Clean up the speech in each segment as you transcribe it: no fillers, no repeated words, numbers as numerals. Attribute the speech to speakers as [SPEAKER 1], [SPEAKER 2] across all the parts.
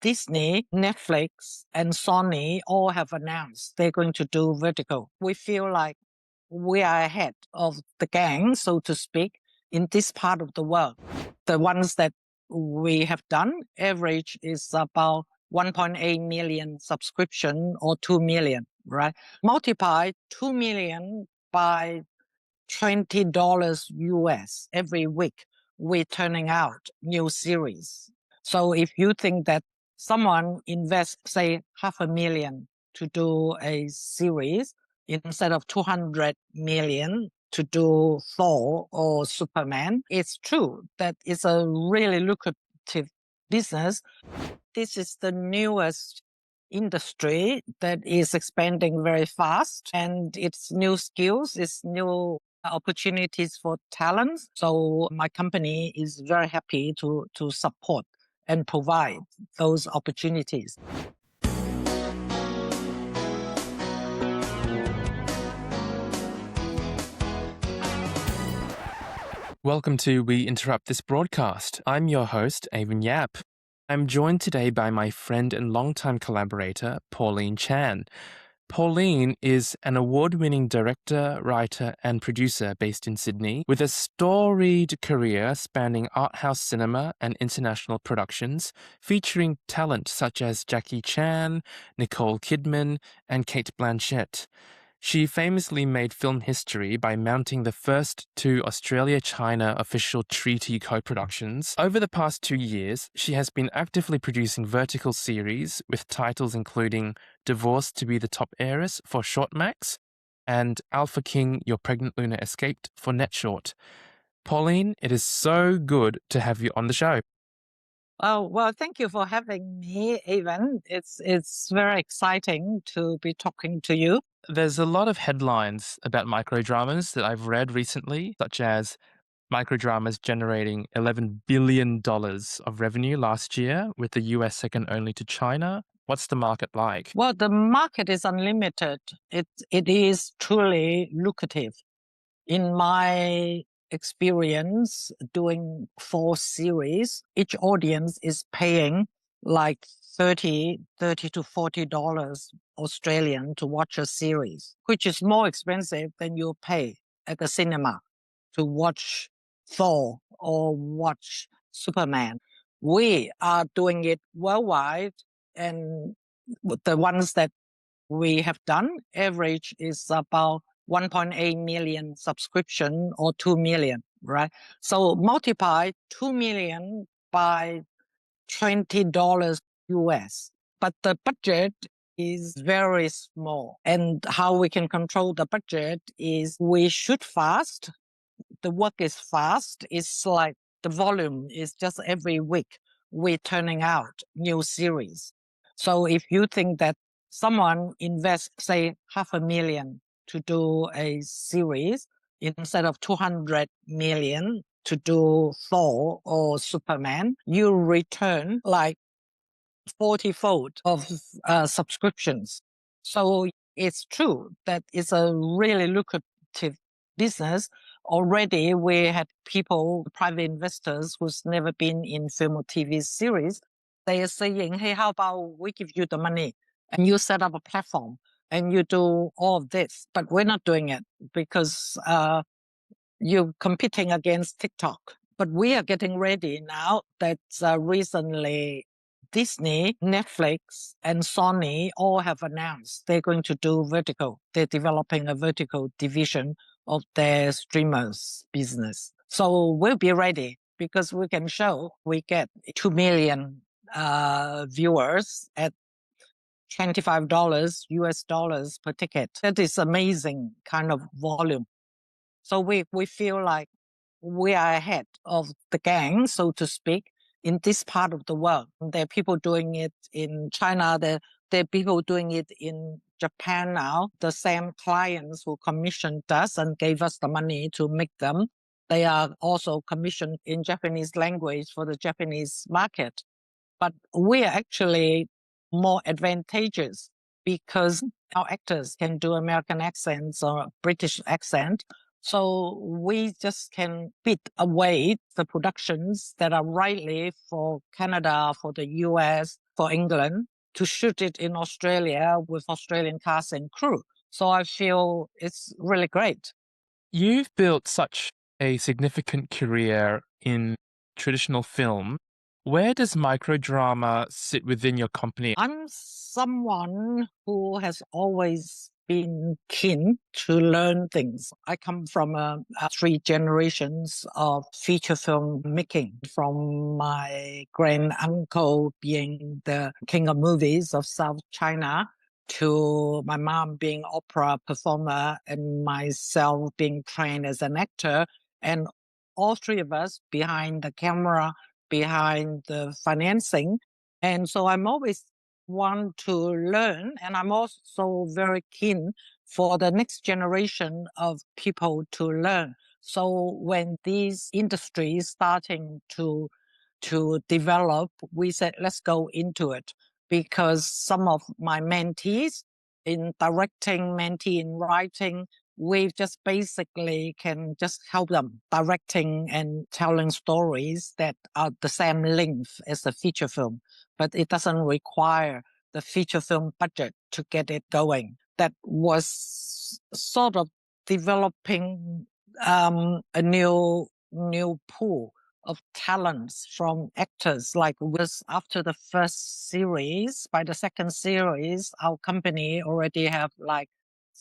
[SPEAKER 1] Disney, Netflix, and Sony all have announced they're going to do vertical. We feel like we are ahead of the gang, so to speak, in this part of the world. The ones that we have done, average is about 1.8 million subscription or 2 million, right? Multiply 2 million by $20 US every week. We're turning out new series. So if you think that someone invests, say, $500,000 to do a series instead of 200 million to do Thor or Superman, it's true that it's a really lucrative business. This is the newest industry that is expanding very fast, and it's new skills, it's new opportunities for talents. So my company is very happy to support and provide those opportunities.
[SPEAKER 2] Welcome to We Interrupt This Broadcast. I'm your host, Aven Yap. I'm joined today by my friend and longtime collaborator, Pauline Chan. Pauline is an award-winning director, writer, and producer based in Sydney with a storied career spanning art house cinema and international productions, featuring talent such as Jackie Chan, Nicole Kidman, and Cate Blanchett. She famously made film history by mounting the first two Australia-China official treaty co-productions. Over the past 2 years, she has been actively producing vertical series with titles including Divorced to be the Top Heiress for ShortMax and Alpha King, Your Pregnant Luna Escaped for NetShort. Pauline, it is so good to have you on the show.
[SPEAKER 1] Oh, well, thank you for having me, Aven. It's very exciting to be talking to you.
[SPEAKER 2] There's a lot of headlines about microdramas that I've read recently, such as Microdramas generating $11 billion of revenue last year, with the US second only to China. What's the market like?
[SPEAKER 1] Well, the market is unlimited. It is truly lucrative. In my experience doing 4 series, each audience is paying like $30 to $40 Australian to watch a series, which is more expensive than you pay at the cinema to watch Thor or watch Superman. We are doing it worldwide, and the ones that we have done, average is about 1.8 million subscription or 2 million, right? So multiply 2 million by $20 US. But the budget is very small. And how we can control the budget is we shoot fast. The work is fast. It's like the volume is just every week we're turning out new series. So if you think that someone invests, say, $500,000 to do a series instead of 200 million to do Thor or Superman, you return like 40-fold of subscriptions. So it's true that it's a really lucrative business. Already we had people, private investors who's never been in film or TV series. They are saying, hey, how about we give you the money and you set up a platform and you do all of this. But we're not doing it because you're competing against TikTok. But we are getting ready now that recently Disney, Netflix, and Sony all have announced they're going to do vertical. They're developing a vertical division of their streamers business. So we'll be ready because we can show we get 2 million viewers at $25 US dollars per ticket. That is amazing kind of volume. So we feel like we are ahead of the gang, so to speak, in this part of the world. There are people doing it in China. There are people doing it in Japan now. The same clients who commissioned us and gave us the money to make them, they are also commissioned in Japanese language for the Japanese market. But we are actually more advantageous because our actors can do American accents or British accent. So we just can bid away the productions that are rightly for Canada, for the US, for England to shoot it in Australia with Australian cast and crew. So I feel it's really great.
[SPEAKER 2] You've built such a significant career in traditional film. Where does microdrama sit within your company?
[SPEAKER 1] I'm someone who has always been keen to learn things. I come from three generations of feature film making, from my grand uncle being the king of movies of South China, to my mom being opera performer, and myself being trained as an actor, and all three of us behind the camera, behind the financing. And so I'm always want to learn, and I'm also very keen for the next generation of people to learn. So when these industries starting to develop, we said, let's go into it, because some of my mentees in directing, mentee in writing, we just basically can just help them directing and telling stories that are the same length as a feature film, but it doesn't require the feature film budget to get it going. That was sort of developing a new pool of talents from actors. Like, was after the first series, by the second series, our company already have like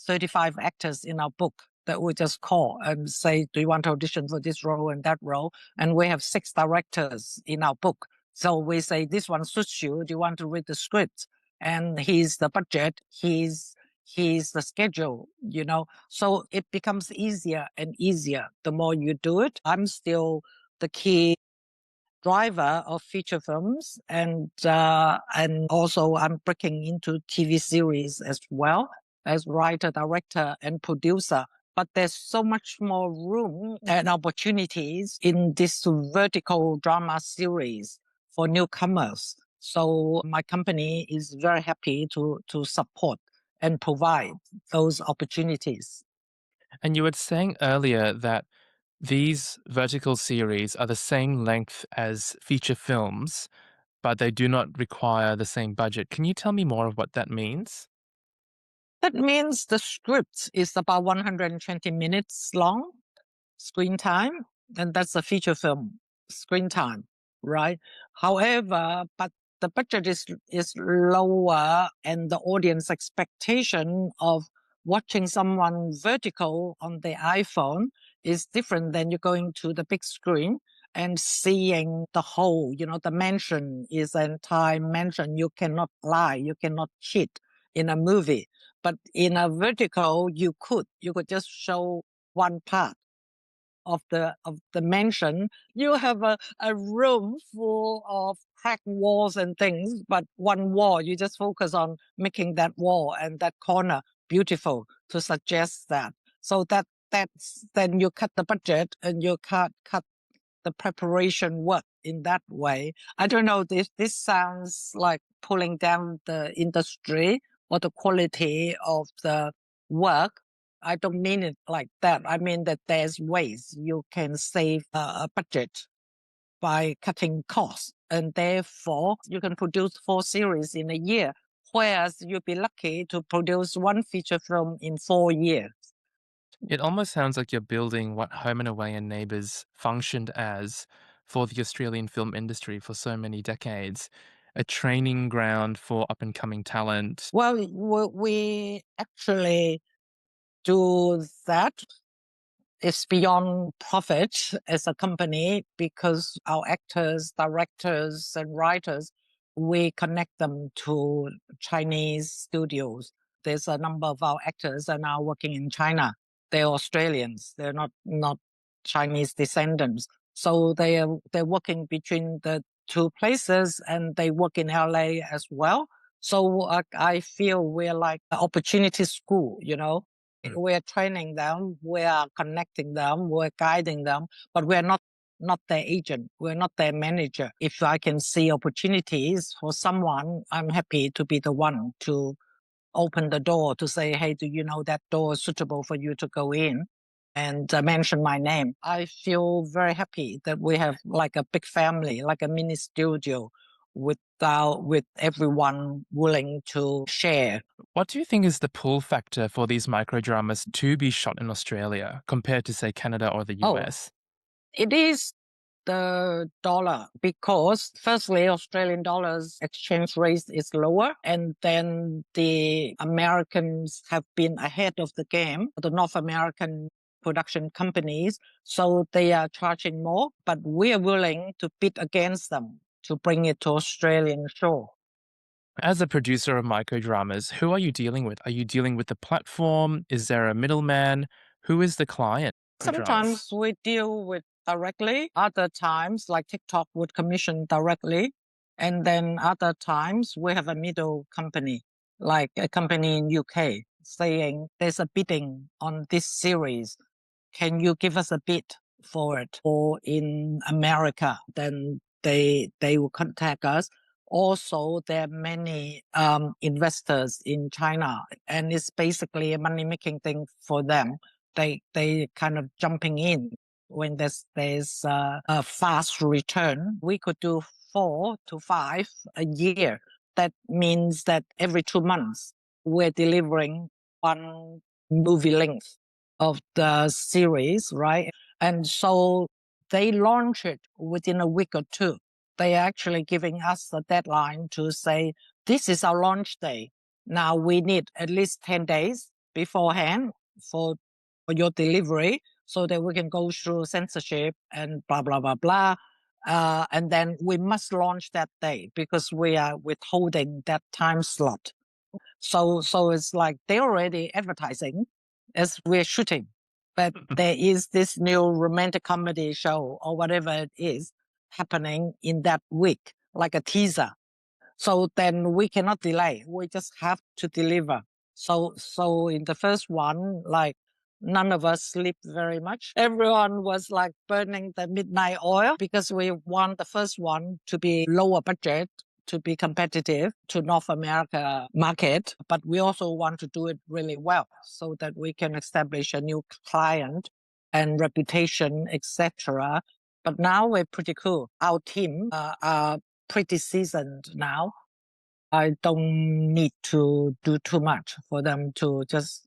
[SPEAKER 1] 35 actors in our book that we just call and say, do you want to audition for this role and that role? And we have 6 directors in our book. So we say, this one suits you. Do you want to read the script? And here's the budget. Here's the schedule, you know. So it becomes easier and easier the more you do it. I'm still the key driver of feature films, and also I'm breaking into TV series as well as writer, director, and producer. But there's so much more room and opportunities in this vertical drama series for newcomers. So my company is very happy to support and provide those opportunities.
[SPEAKER 2] And you were saying earlier that these vertical series are the same length as feature films, but they do not require the same budget. Can you tell me more of what that means?
[SPEAKER 1] That means the script is about 120 minutes long screen time, and that's a feature film screen time, right? However, but the budget is lower, and the audience expectation of watching someone vertical on the iPhone is different than you're going to the big screen and seeing the whole, you know, the mansion is an entire mansion. You cannot lie, you cannot cheat in a movie. But in a vertical, you could just show one part of the mansion. You have a room full of cracked walls and things, but one wall, you just focus on making that wall and that corner beautiful to suggest that. So that's then you cut the budget and you cut the preparation work in that way. I don't know, this sounds like pulling down the industry or the quality of the work. I don't mean it like that. I mean that there's ways you can save a budget by cutting costs, and therefore you can produce 4 series in a year, whereas you'd be lucky to produce 1 feature film in 4 years.
[SPEAKER 2] It almost sounds like you're building what Home and Away and Neighbours functioned as for the Australian film industry for so many decades, a training ground for up and coming talent.
[SPEAKER 1] Well, we actually do that. It's beyond profit as a company, because our actors, directors, and writers, we connect them to Chinese studios. There's a number of our actors are now working in China. They're Australians. They're not Chinese descendants. So they're working between the 2 places, and they work in LA as well. So I feel we're like an opportunity school, you know. We're training them, we are connecting them, we're guiding them, but we're not their agent, we're not their manager. If I can see opportunities for someone, I'm happy to be the one to open the door, to say, hey, do you know that door is suitable for you to go in? And mention my name. I feel very happy that we have like a big family, like a mini studio with out with everyone willing to share.
[SPEAKER 2] What do you think is the pull factor for these microdramas to be shot in Australia compared to, say, Canada or the US?
[SPEAKER 1] It is the dollar because firstly Australian dollars exchange rate is lower, and then the Americans have been ahead of the game, the North American production companies, so they are charging more, but we are willing to bid against them to bring it to Australian shore.
[SPEAKER 2] As a producer of microdramas, who are you dealing with? Are you dealing with the platform? Is there a middleman? Who is the client?
[SPEAKER 1] Sometimes we deal with directly, other times like TikTok would commission directly, and then other times we have a middle company, like a company in UK saying there's a bidding on this series. Can you give us a bid for it? Or in America, then they will contact us. Also, there are many investors in China, and it's basically a money making thing for them. They kind of jumping in when there's a fast return. We could do 4 to 5 a year. That means that every 2 months we're delivering one movie length of the series, right? And so they launch it within a week or two. They are actually giving us a deadline to say, this is our launch day. Now we need at least 10 days beforehand for your delivery so that we can go through censorship and blah, blah, blah, blah. And then we must launch that day because we are withholding that time slot. So it's like they're already advertising as we're shooting. But there is this new romantic comedy show or whatever it is happening in that week, like a teaser. So then we cannot delay. We just have to deliver. So in the first one, like none of us sleep very much. Everyone was like burning the midnight oil because we want the first one to be lower budget, to be competitive to North America market, but we also want to do it really well so that we can establish a new client and reputation, etc. But now we're pretty cool. Our team are pretty seasoned now. I don't need to do too much for them to just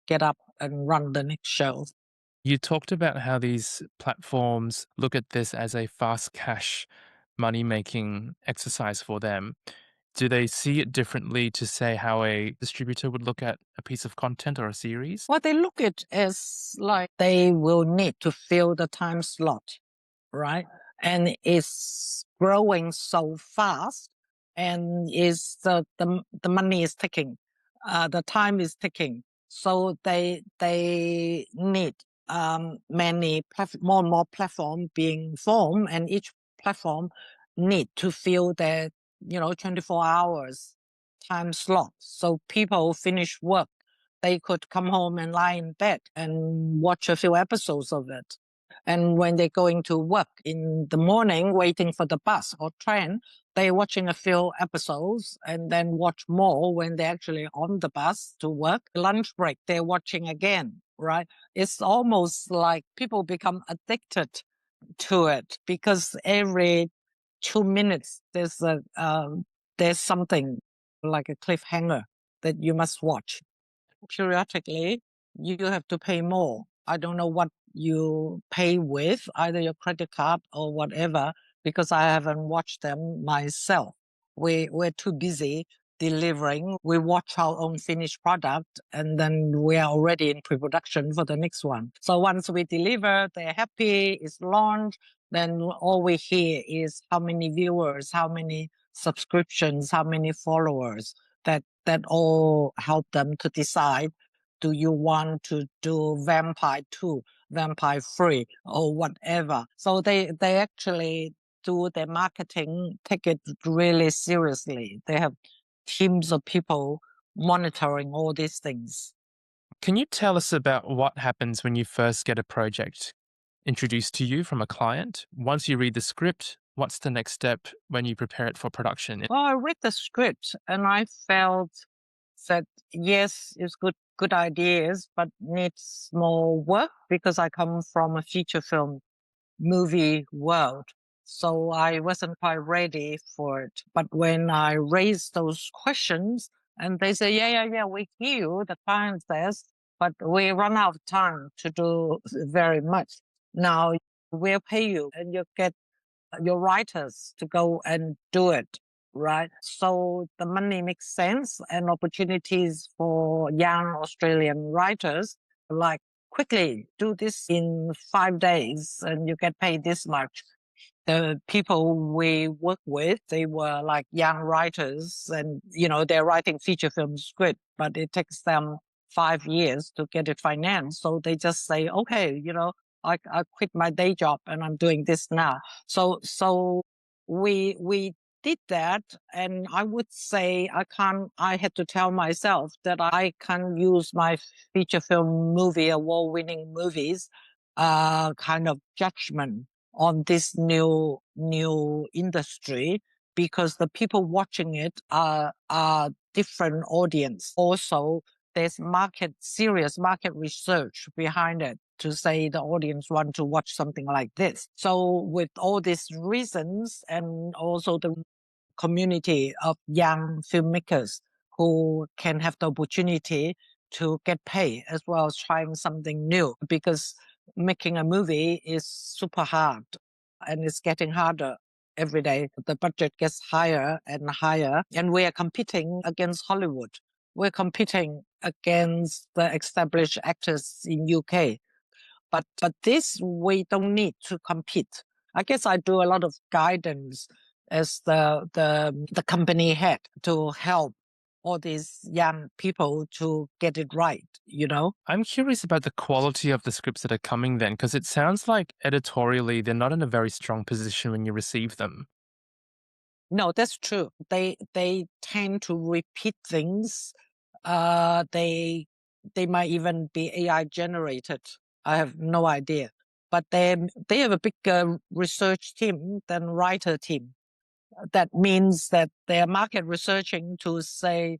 [SPEAKER 1] get up and run the next show.
[SPEAKER 2] You talked about how these platforms look at this as a fast cash money making exercise for them. Do they see it differently to, say, how a distributor would look at a piece of content or a series?
[SPEAKER 1] Well, they look at it as like they will need to fill the time slot, right? And it's growing so fast, and is the money is ticking, the time is ticking. So they need many more and more platform being formed, and each platform need to fill their 24 hours time slot. So people finish work, they could come home and lie in bed and watch a few episodes of it. And when they're going to work in the morning, waiting for the bus or train, they're watching a few episodes and then watch more when they're actually on the bus to work. Lunch break, they're watching again, right? It's almost like people become addicted to it because every 2 minutes there's something like a cliffhanger that you must watch. Periodically, you have to pay more. I don't know what you pay with, either your credit card or whatever, because I haven't watched them myself. We're too busy delivering. We watch our own finished product and then we are already in pre-production for the next one. So once we deliver, they're happy, it's launched, then all we hear is how many viewers, how many subscriptions, how many followers. That all help them to decide, do you want to do Vampire 2, Vampire 3, or whatever. So they actually do their marketing, take it really seriously. They have teams of people monitoring all these things.
[SPEAKER 2] Can you tell us about what happens when you first get a project introduced to you from a client? Once you read the script, what's the next step when you prepare it for production?
[SPEAKER 1] Well, I read the script and I felt that yes, it's good ideas, but needs more work because I come from a feature film movie world. So I wasn't quite ready for it. But when I raised those questions, and they say, yeah, we hear you, the client says, but we run out of time to do very much. Now we'll pay you and you get your writers to go and do it, right? So the money makes sense and opportunities for young Australian writers, like quickly do this in 5 days and you get paid this much. The people we work with, they were like young writers and, they're writing feature film script, but it takes them 5 years to get it financed. So they just say, okay, I quit my day job and I'm doing this now. So we did that. And I would say I had to tell myself that I can use my feature film movie, award-winning movies, kind of judgment on this new industry, because the people watching it are different audience. Also, there's serious market research behind it to say the audience want to watch something like this. So with all these reasons, and also the community of young filmmakers who can have the opportunity to get paid as well as trying something new, because making a movie is super hard and it's getting harder every day. The budget gets higher and higher, and we are competing against Hollywood. We're competing against the established actors in UK. But this, we don't need to compete. I guess I do a lot of guidance as the company head to help all these young people to get it right,
[SPEAKER 2] I'm curious about the quality of the scripts that are coming then, because it sounds like editorially they're not in a very strong position when you receive them.
[SPEAKER 1] No, that's true. They tend to repeat things. They might even be AI generated. I have no idea. But they have a bigger research team than writer team. That means that they're market researching to say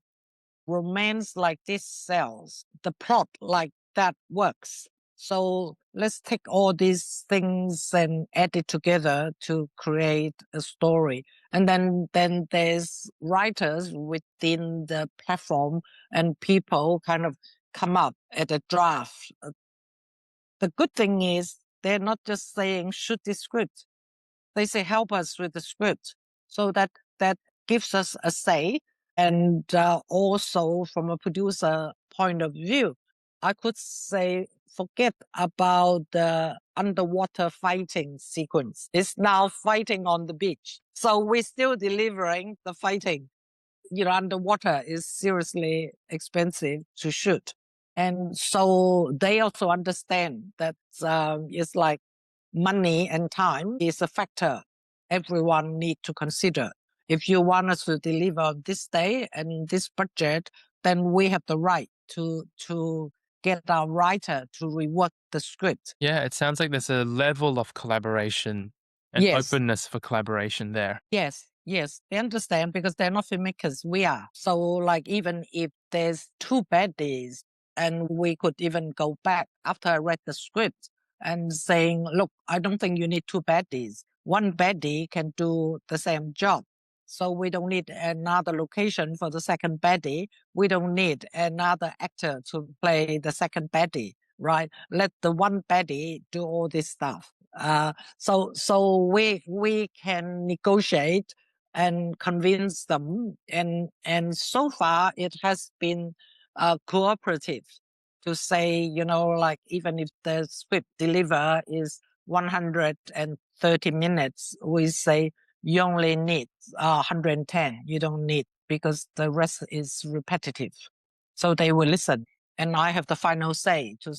[SPEAKER 1] romance like this sells, the plot like that works. So let's take all these things and add it together to create a story. And then there's writers within the platform and people kind of come up at a draft. The good thing is they're not just saying shoot this script. They say help us with the script. So that gives us a say. And also from a producer point of view, I could say forget about the underwater fighting sequence. It's now fighting on the beach. So we're still delivering the fighting. Underwater is seriously expensive to shoot. And so they also understand that it's like money and time is a factor everyone need to consider. If you want us to deliver on this day and this budget, then we have the right to get our writer to rework the script.
[SPEAKER 2] Yeah, it sounds like there's a level of collaboration and
[SPEAKER 1] Yes.
[SPEAKER 2] openness for collaboration there.
[SPEAKER 1] Yes, they understand because they're not filmmakers. We are. So, like, even if there's two bad days, and we could even go back after I read the script and saying, look, I don't think you need two bad days. One bad day can do the same job. So we don't need another location for the second baddie. We don't need another actor to play the second baddie, right? Let the one baddie do all this stuff. So we can negotiate and convince them, and so far it has been cooperative to say, like, even if the script deliver is 130 minutes, we say you only need 110. You don't need, because the rest is repetitive. So they will listen. And I have the final say to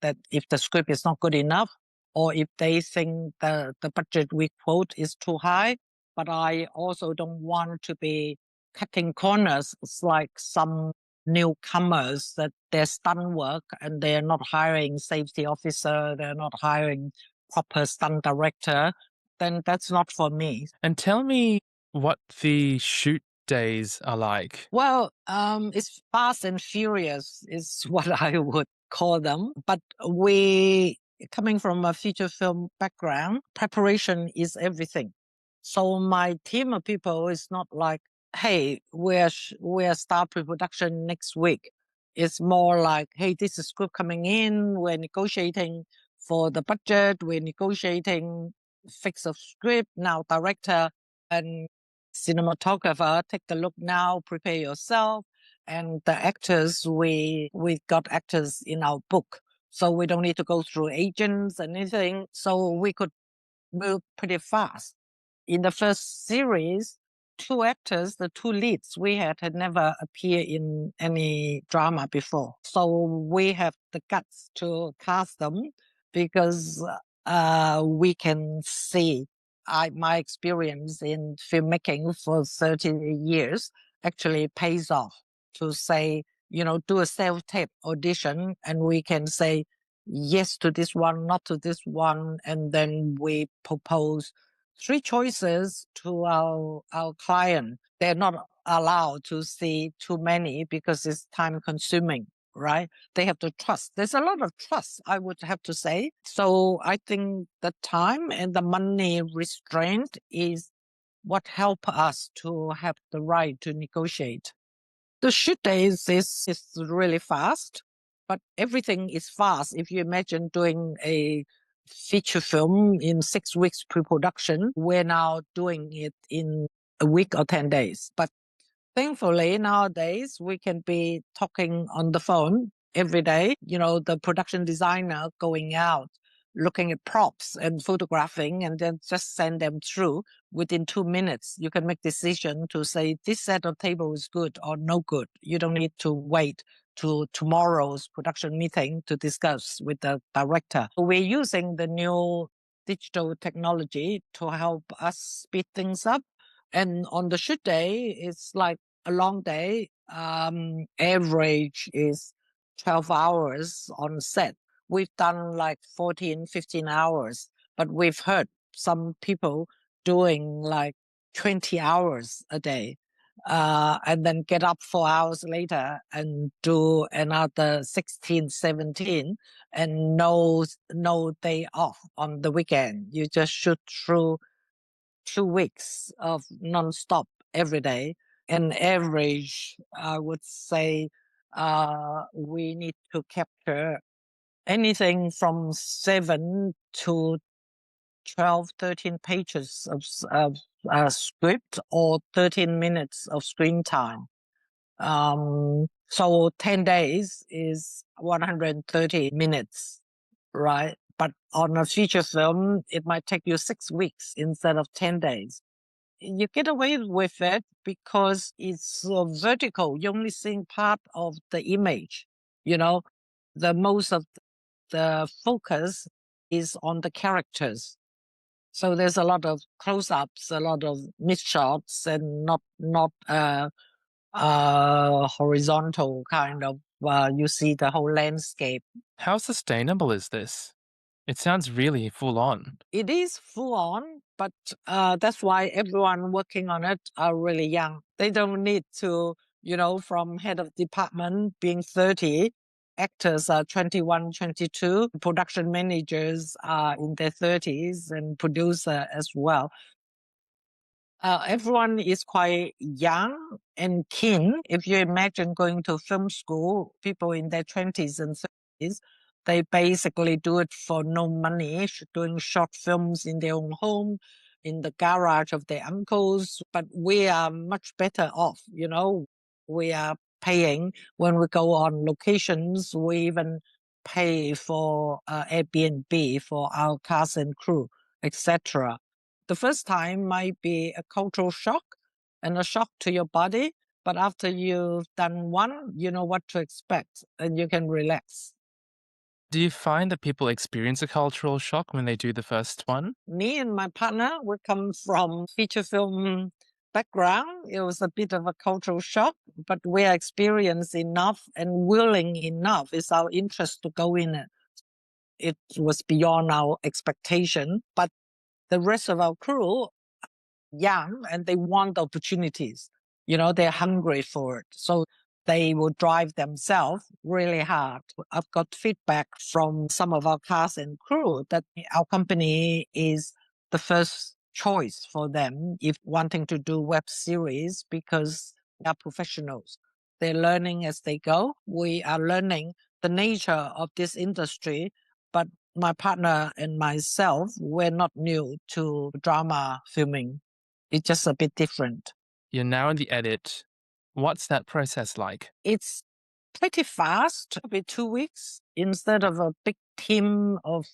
[SPEAKER 1] that if the script is not good enough, or if they think the budget we quote is too high. But I also don't want to be cutting corners. It's like some newcomers that they're stunt work and they're not hiring safety officer, they're not hiring proper stunt director, then that's not for me.
[SPEAKER 2] And tell me what the shoot days are like.
[SPEAKER 1] Well, it's fast and furious is what I would call them. But we coming from a feature film background, preparation is everything. So my team of people is not like, hey, we're start pre-production next week. It's more like, hey, this is script coming in. We're negotiating for the budget. We're negotiating fix of script. Now director and cinematographer, take the look now, prepare yourself. And the actors, we got actors in our book. So we don't need to go through agents and anything. So we could move pretty fast. In the first series, two actors, the two leads we had never appeared in any drama before. So we have the guts to cast them because we can see my experience in filmmaking for 30 years actually pays off to say, do a self-tape audition and we can say yes to this one, not to this one, and then we propose three choices to our client. They're not allowed to see too many because it's time consuming, right? They have to trust. There's a lot of trust, I would have to say. So I think the time and the money restraint is what help us to have the right to negotiate. The shoot days is really fast, but everything is fast. If you imagine doing a feature film in 6 weeks pre-production, we're now doing it in a week or 10 days. But thankfully, nowadays, we can be talking on the phone every day. The production designer going out, looking at props and photographing, and then just send them through. Within 2 minutes, you can make decision to say this set of table is good or no good. You don't need to wait to tomorrow's production meeting to discuss with the director. We're using the new digital technology to help us speed things up. And on the shoot day, it's like a long day. Average is 12 hours on set. We've done like 14, 15 hours, but we've heard some people doing like 20 hours a day. And then get up 4 hours later and do another 16, 17 and no day off on the weekend. You just shoot through 2 weeks of non-stop every day. And average, I would say, we need to capture anything from 7 to 12, 13 pages of script or 13 minutes of screen time. So 10 days is 130 minutes, right? But on a feature film, it might take you 6 weeks instead of 10 days. You get away with it because it's so vertical. You're only seeing part of the image. The most of the focus is on the characters. So there's a lot of close-ups, a lot of mid shots, and not horizontal kind of. You see the whole landscape.
[SPEAKER 2] How sustainable is this? It sounds really full on.
[SPEAKER 1] It is full on, but that's why everyone working on it are really young. They don't need to, from head of department being 30, actors are 21, 22, production managers are in their 30s and producer as well. Everyone is quite young and keen. If you imagine going to film school, people in their 20s and 30s, they basically do it for no money, doing short films in their own home, in the garage of their uncles. But we are much better off, We are paying when we go on locations. We even pay for Airbnb for our cast and crew, etc. The first time might be a cultural shock and a shock to your body, but after you've done one, you know what to expect and you can relax.
[SPEAKER 2] Do you find that people experience a cultural shock when they do the first one?
[SPEAKER 1] Me and my partner, we come from feature film background. It was a bit of a cultural shock, but we are experienced enough and willing enough. It's our interest to go in it. It was beyond our expectation, but the rest of our crew young and they want opportunities. They're hungry for it. So they will drive themselves really hard. I've got feedback from some of our cast and crew that our company is the first choice for them if wanting to do web series because they are professionals. They're learning as they go. We are learning the nature of this industry, but my partner and myself, we're not new to drama filming. It's just a bit different.
[SPEAKER 2] You're now in the edit. What's that process like?
[SPEAKER 1] It's pretty fast, maybe 2 weeks, instead of a big team of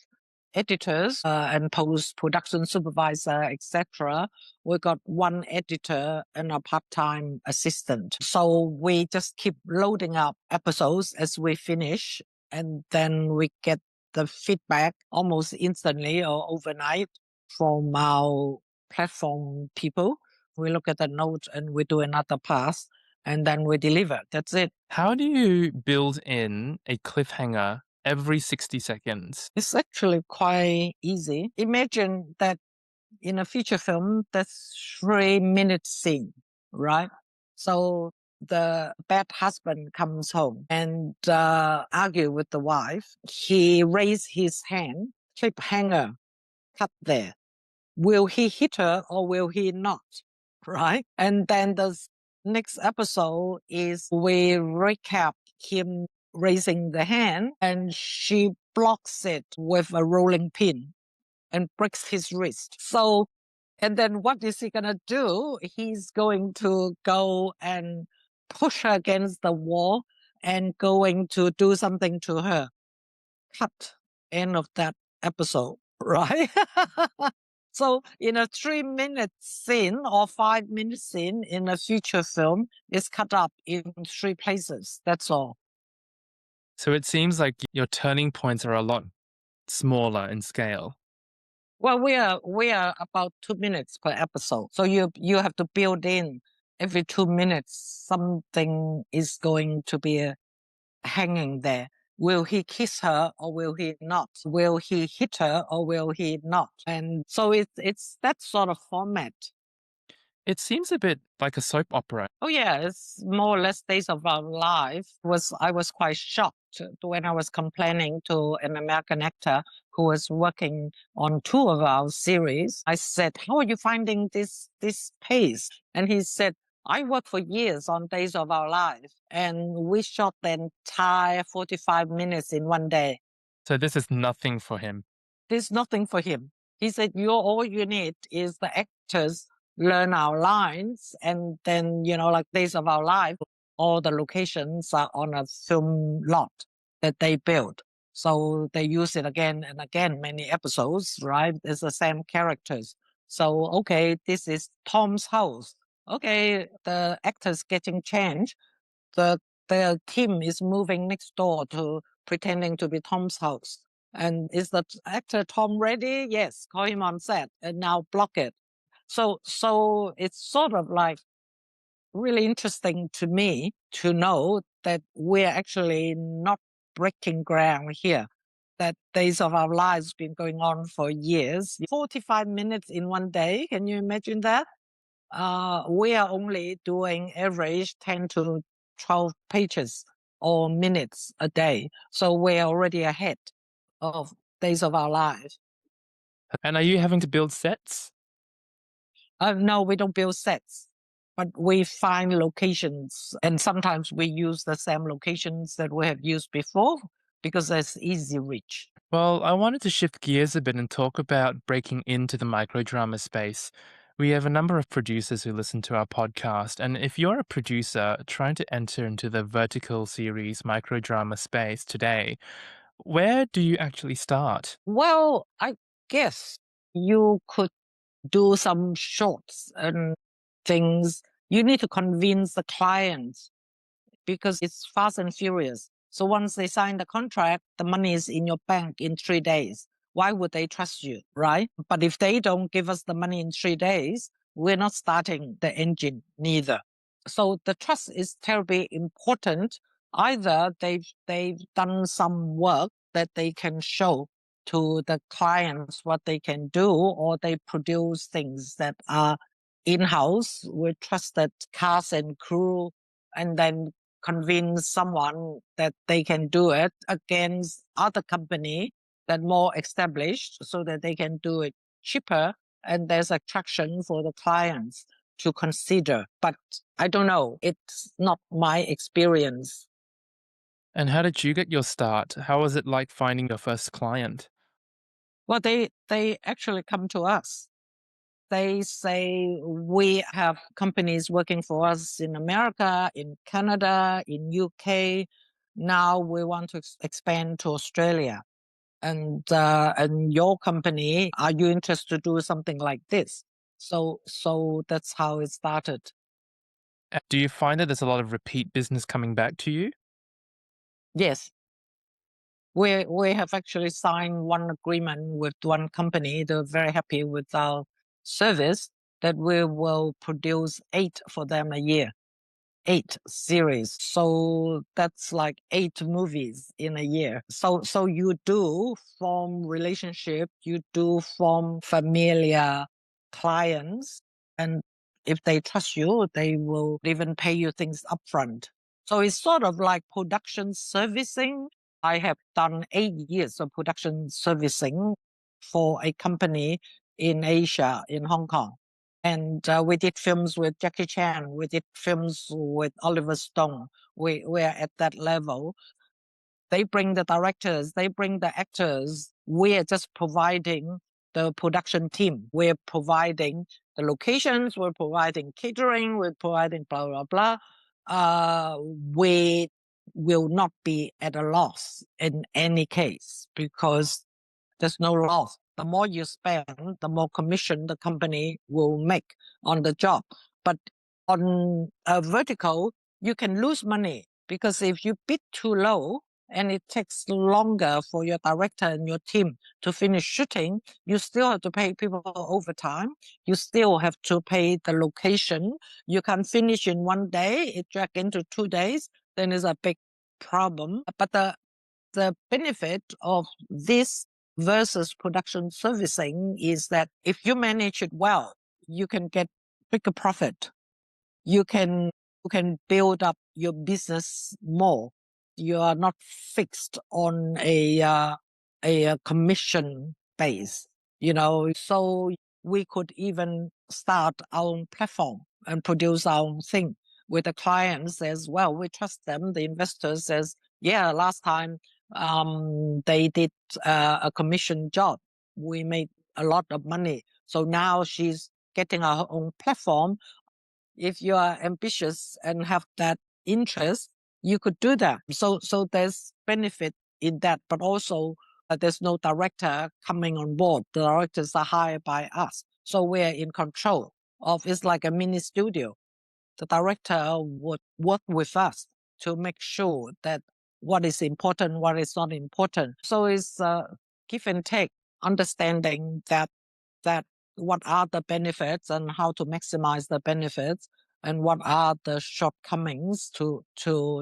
[SPEAKER 1] editors and post-production supervisor, etc. We got one editor and a part-time assistant. So we just keep loading up episodes as we finish, and then we get the feedback almost instantly or overnight from our platform people. We look at the notes and we do another pass, and then we deliver. That's it.
[SPEAKER 2] How do you build in a cliffhanger every 60 seconds?
[SPEAKER 1] It's actually quite easy. Imagine that in a feature film, that's 3 minute scene, right? So the bad husband comes home and argue with the wife. He raised his hand, cliffhanger, cut there. Will he hit her or will he not? Right? And then the next episode is we recap him raising the hand and she blocks it with a rolling pin and breaks his wrist. So, and then what is he going to do? He's going to go and push her against the wall and going to do something to her. Cut. End of that episode, right? So in a 3 minute scene or 5 minute scene in a feature film, it's cut up in 3 places. That's all.
[SPEAKER 2] So it seems like your turning points are a lot smaller in scale.
[SPEAKER 1] Well, we are about 2 minutes per episode. So you have to build in every 2 minutes something is going to be hanging there. Will he kiss her or will he not? Will he hit her or will he not? And so it's that sort of format.
[SPEAKER 2] It seems a bit like a soap opera.
[SPEAKER 1] Oh yeah, it's more or less Days of Our Life. I was quite shocked when I was complaining to an American actor who was working on 2 of our series. I said, "How are you finding this pace?" And he said, "I worked for years on Days of Our Life, and we shot the entire 45 minutes in one day."
[SPEAKER 2] So this is nothing for him.
[SPEAKER 1] There's nothing for him. He said, all you need is the actors learn our lines, and then, like Days of Our Life, all the locations are on a film lot that they built. So they use it again and again, many episodes, right? It's the same characters. So, okay, this is Tom's house. Okay, the actors getting changed. The team is moving next door to pretending to be Tom's house. And is the actor Tom ready? Yes, call him on set and now block it. So it's sort of like really interesting to me to know that we're actually not breaking ground here. That Days of Our Lives been going on for years. 45 minutes in one day. Can you imagine that? We are only doing average 10 to 12 pages or minutes a day. So we're already ahead of Days of Our Lives.
[SPEAKER 2] And are you having to build sets?
[SPEAKER 1] No, we don't build sets, but we find locations, and sometimes we use the same locations that we have used before because there's easy reach.
[SPEAKER 2] Well, I wanted to shift gears a bit and talk about breaking into the microdrama space. We have a number of producers who listen to our podcast, and if you're a producer trying to enter into the vertical series microdrama space today, where do you actually start?
[SPEAKER 1] Well, I guess you could do some shorts and things. You need to convince the client because it's fast and furious. So once they sign the contract, the money is in your bank in 3 days. Why would they trust you, right? But if they don't give us the money in 3 days, we're not starting the engine neither. So the trust is terribly important. Either they've done some work that they can show to the clients what they can do, or they produce things that are in-house with trusted cast and crew, and then convince someone that they can do it against other company that more established so that they can do it cheaper and there's attraction for the clients to consider. But I don't know. It's not my experience.
[SPEAKER 2] And how did you get your start? How was it like finding your first client?
[SPEAKER 1] Well, they actually come to us. They say we have companies working for us in America, in Canada, in UK. Now we want to expand to Australia. And your company, are you interested to do something like this? So that's how it started.
[SPEAKER 2] Do you find that there's a lot of repeat business coming back to you?
[SPEAKER 1] Yes, we have actually signed one agreement with one company. They're very happy with our service that we will produce 8 for them a year. 8 series. So that's like 8 movies in a year. So you do form relationship, you do form familiar clients, and if they trust you, they will even pay you things upfront. So it's sort of like production servicing. I have done 8 years of production servicing for a company in Asia, in Hong Kong. And we did films with Jackie Chan. We did films with Oliver Stone. We're at that level. They bring the directors, they bring the actors. We're just providing the production team. We're providing the locations. We're providing catering. We're providing blah, blah, blah. We will not be at a loss in any case because there's no loss. The more you spend, the more commission the company will make on the job. But on a vertical, you can lose money because if you bid too low and it takes longer for your director and your team to finish shooting, you still have to pay people overtime. You still have to pay the location. You can finish in one day, it drag into 2 days, then it's a big problem. But the benefit of this versus production servicing is that if you manage it well, you can get bigger profit. You can build up your business more. You are not fixed on a commission base, you know. So we could even start our own platform and produce our own thing with the clients as well. We trust them. The investor says, yeah, last time they did a commission job. We made a lot of money. So now she's getting her own platform. If you are ambitious and have that interest, you could do that. So there's benefit in that, but also there's no director coming on board. The directors are hired by us. So we're in control of, it's like a mini studio. The director would work with us to make sure that what is important, what is not important. So it's give and take, understanding that what are the benefits and how to maximize the benefits and what are the shortcomings to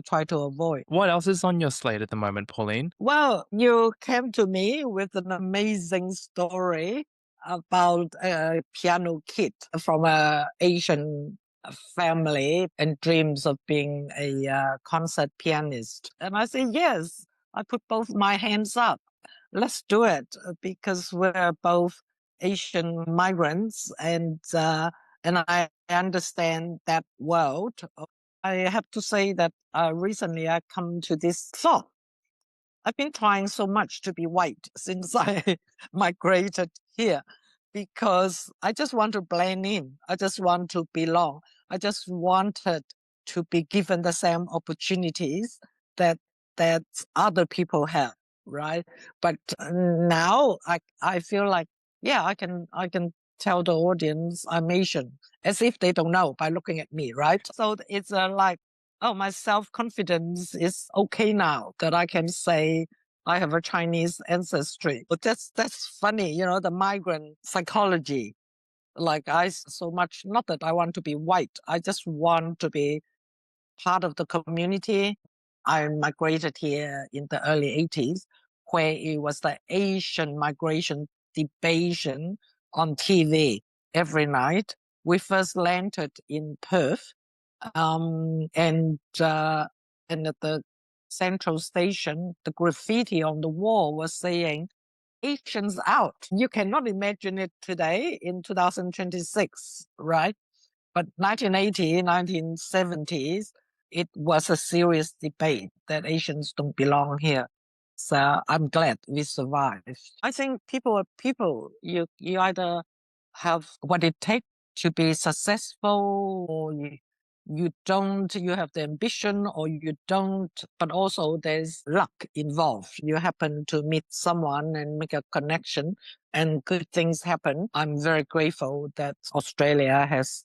[SPEAKER 1] try to avoid.
[SPEAKER 2] What else is on your slate at the moment, Pauline?
[SPEAKER 1] Well, you came to me with an amazing story about a piano kid from a Asian family and dreams of being a concert pianist. And I said, yes, I put both my hands up. Let's do it because we're both Asian migrants and I understand that world. I have to say that recently I come to this thought. I've been trying so much to be white since I migrated here because I just want to blend in. I just want to belong. I just wanted to be given the same opportunities that that other people have, right? But now I feel like, yeah, I can tell the audience I'm Asian as if they don't know by looking at me, right? So it's like, oh, my self-confidence is okay now that I can say I have a Chinese ancestry. But that's funny, you know, the migrant psychology. Like so much, not that I want to be white. I just want to be part of the community. I migrated here in the early 80s, where it was the Asian migration debate on TV every night. We first landed in Perth, and And at the central station, the graffiti on the wall was saying, Asians out. You cannot imagine it today in 2026, right? But 1980, 1970s, it was a serious debate that Asians don't belong here. So I'm glad we survived. I think people are people. You either have what it takes to be successful, or you don't, you have the ambition, or you don't, but also there's luck involved. You happen to meet someone and make a connection and good things happen. I'm very grateful that Australia has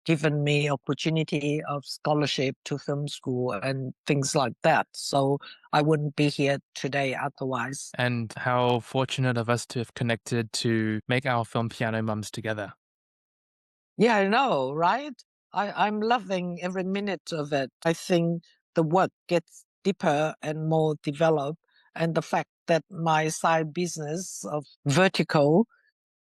[SPEAKER 1] given me opportunity of scholarship to film school and things like that. So I wouldn't be here today otherwise.
[SPEAKER 2] And how fortunate of us to have connected to make our film Piano Mums together.
[SPEAKER 1] Yeah, I know, right? I'm loving every minute of it. I think the work gets deeper and more developed. And the fact that my side business of vertical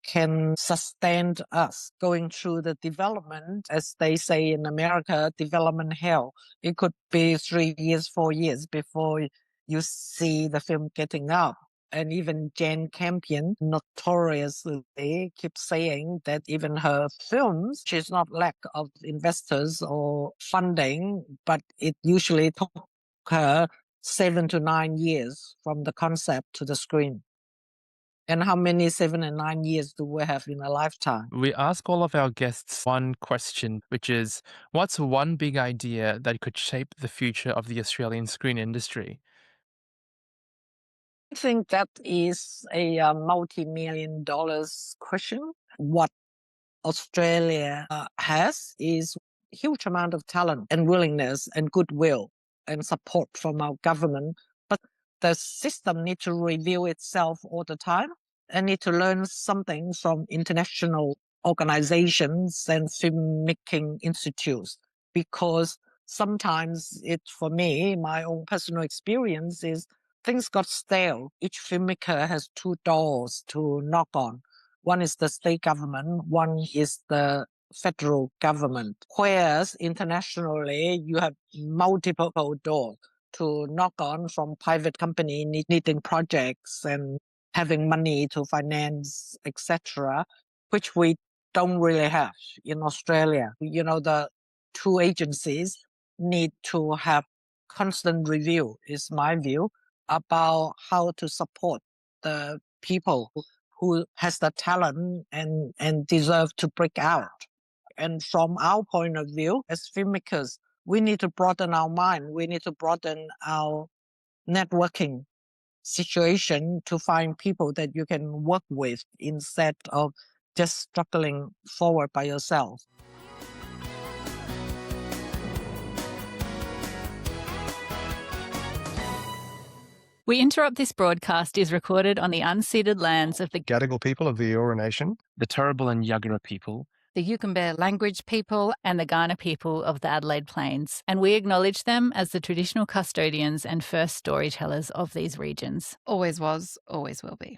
[SPEAKER 1] can sustain us going through the development, as they say in America, development hell. It could be 3 years, 4 years before you see the film getting out. And even Jane Campion notoriously keeps saying that even her films, she's not lack of investors or funding, but it usually took her 7 to 9 years from the concept to the screen. And how many 7 and 9 years do we have in a lifetime?
[SPEAKER 2] We ask all of our guests one question, which is, what's one big idea that could shape the future of the Australian screen industry?
[SPEAKER 1] I think that is a multi-million dollars question. What Australia has is huge amount of talent and willingness and goodwill and support from our government. But the system needs to review itself all the time and need to learn something from international organizations and filmmaking institutes. Because sometimes for me, my own personal experience is things got stale. Each filmmaker has two doors to knock on. One is the state government, one is the federal government. Whereas internationally, you have multiple doors to knock on from private company needing projects and having money to finance, etc., which we don't really have in Australia. You know, the two agencies need to have constant review, is my view, about how to support the people who has the talent and deserve to break out. And from our point of view, as filmmakers, we need to broaden our mind. We need to broaden our networking situation to find people that you can work with instead of just struggling forward by yourself.
[SPEAKER 3] We Interrupt This broadcast is recorded on the unceded lands of the
[SPEAKER 4] Gadigal people of the Eora Nation,
[SPEAKER 2] The Turrbal and Yuggera people,
[SPEAKER 3] the Yugambeh language people, and the Kaurna people of the Adelaide Plains, and we acknowledge them as the traditional custodians and first storytellers of these regions.
[SPEAKER 5] Always was, always will be.